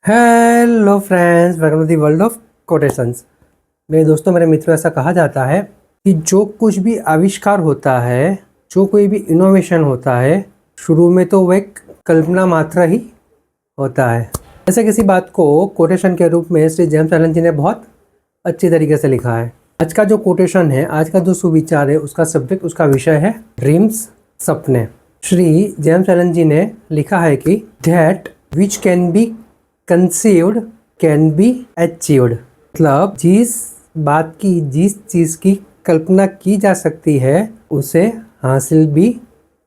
Hello friends, welcome to the world of quotations. मेरे दोस्तों, मेरे मित्रों, ऐसा कहा जाता है कि जो कुछ भी आविष्कार होता है, जो कोई भी इनोवेशन होता है, शुरू में तो वह एक कल्पना मात्र ही होता है। ऐसे किसी बात को कोटेशन के रूप में श्री जेम्स एलन जी ने बहुत अच्छी तरीके से लिखा है। आज का जो कोटेशन है, आज का जो सुविचार है, उसका सब्जेक्ट, उसका विषय है ड्रीम्स, सपने। श्री जेम्स एलन जी ने लिखा है कि that which can be conceived can be achieved. मतलब जिस बात की, जिस चीज़ की कल्पना की जा सकती है, उसे हासिल भी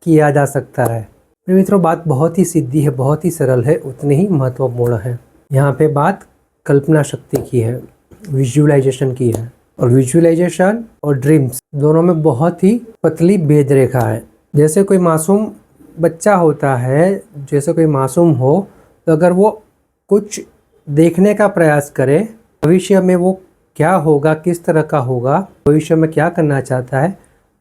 किया जा सकता है। मेरे मित्रों, बात बहुत ही सीधी है, बहुत ही सरल है, उतनी ही महत्वपूर्ण है। यहाँ पे बात कल्पना शक्ति की है, विजुअलाइजेशन की है। और विजुअलाइजेशन और ड्रीम्स दोनों में बहुत ही पतली भेद रेखा है। जैसे कोई मासूम बच्चा होता है, जैसे कोई मासूम हो, तो अगर वो कुछ देखने का प्रयास करे, भविष्य में वो क्या होगा, किस तरह का होगा, भविष्य में क्या करना चाहता है,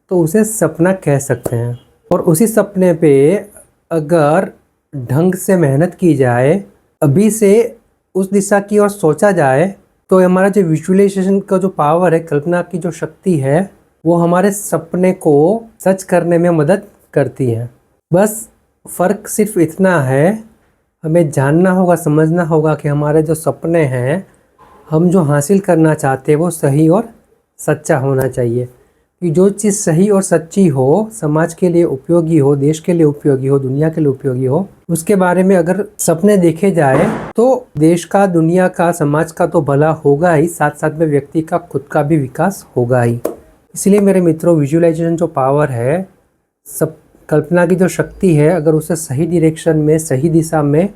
तो उसे सपना कह सकते हैं। और उसी सपने पे अगर ढंग से मेहनत की जाए, अभी से उस दिशा की ओर सोचा जाए, तो हमारा जो विजुअलाइजेशन का जो पावर है, कल्पना की जो शक्ति है, वो हमारे सपने को सच करने में मदद करती है। बस फ़र्क सिर्फ इतना है, हमें जानना होगा, समझना होगा कि हमारे जो सपने हैं, हम जो हासिल करना चाहते हैं, वो सही और सच्चा होना चाहिए। कि जो चीज़ सही और सच्ची हो, समाज के लिए उपयोगी हो, देश के लिए उपयोगी हो, दुनिया के लिए उपयोगी हो, उसके बारे में अगर सपने देखे जाए, तो देश का, दुनिया का, समाज का तो भला होगा ही, साथ साथ में व्यक्ति का खुद का भी विकास होगा ही। इसलिए मेरे मित्रों, विजुअलाइजेशन जो पावर है, सब कल्पना की जो शक्ति है, अगर उसे सही डायरेक्शन में, सही दिशा में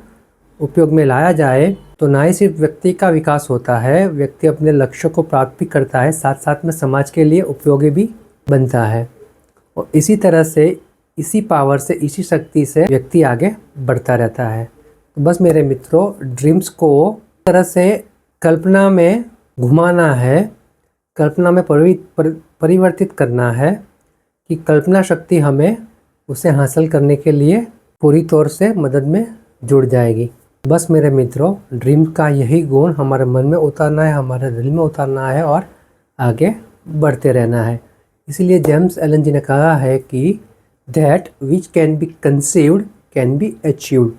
उपयोग में लाया जाए, तो ना ही सिर्फ व्यक्ति का विकास होता है, व्यक्ति अपने लक्ष्य को प्राप्त भी करता है, साथ साथ में समाज के लिए उपयोगी भी बनता है। और इसी तरह से, इसी पावर से, इसी शक्ति से व्यक्ति आगे बढ़ता रहता है। तो बस मेरे मित्रों, ड्रीम्स को तरह से कल्पना में घुमाना है, कल्पना में परिवर्तित करना है, कि कल्पना शक्ति हमें उसे हासिल करने के लिए पूरी तौर से मदद में जुड़ जाएगी। बस मेरे मित्रों, ड्रीम का यही गुण हमारे मन में उतारना है, हमारे दिल में उतारना है और आगे बढ़ते रहना है। इसीलिए जेम्स एलन जी ने कहा है कि that which can be conceived can be achieved.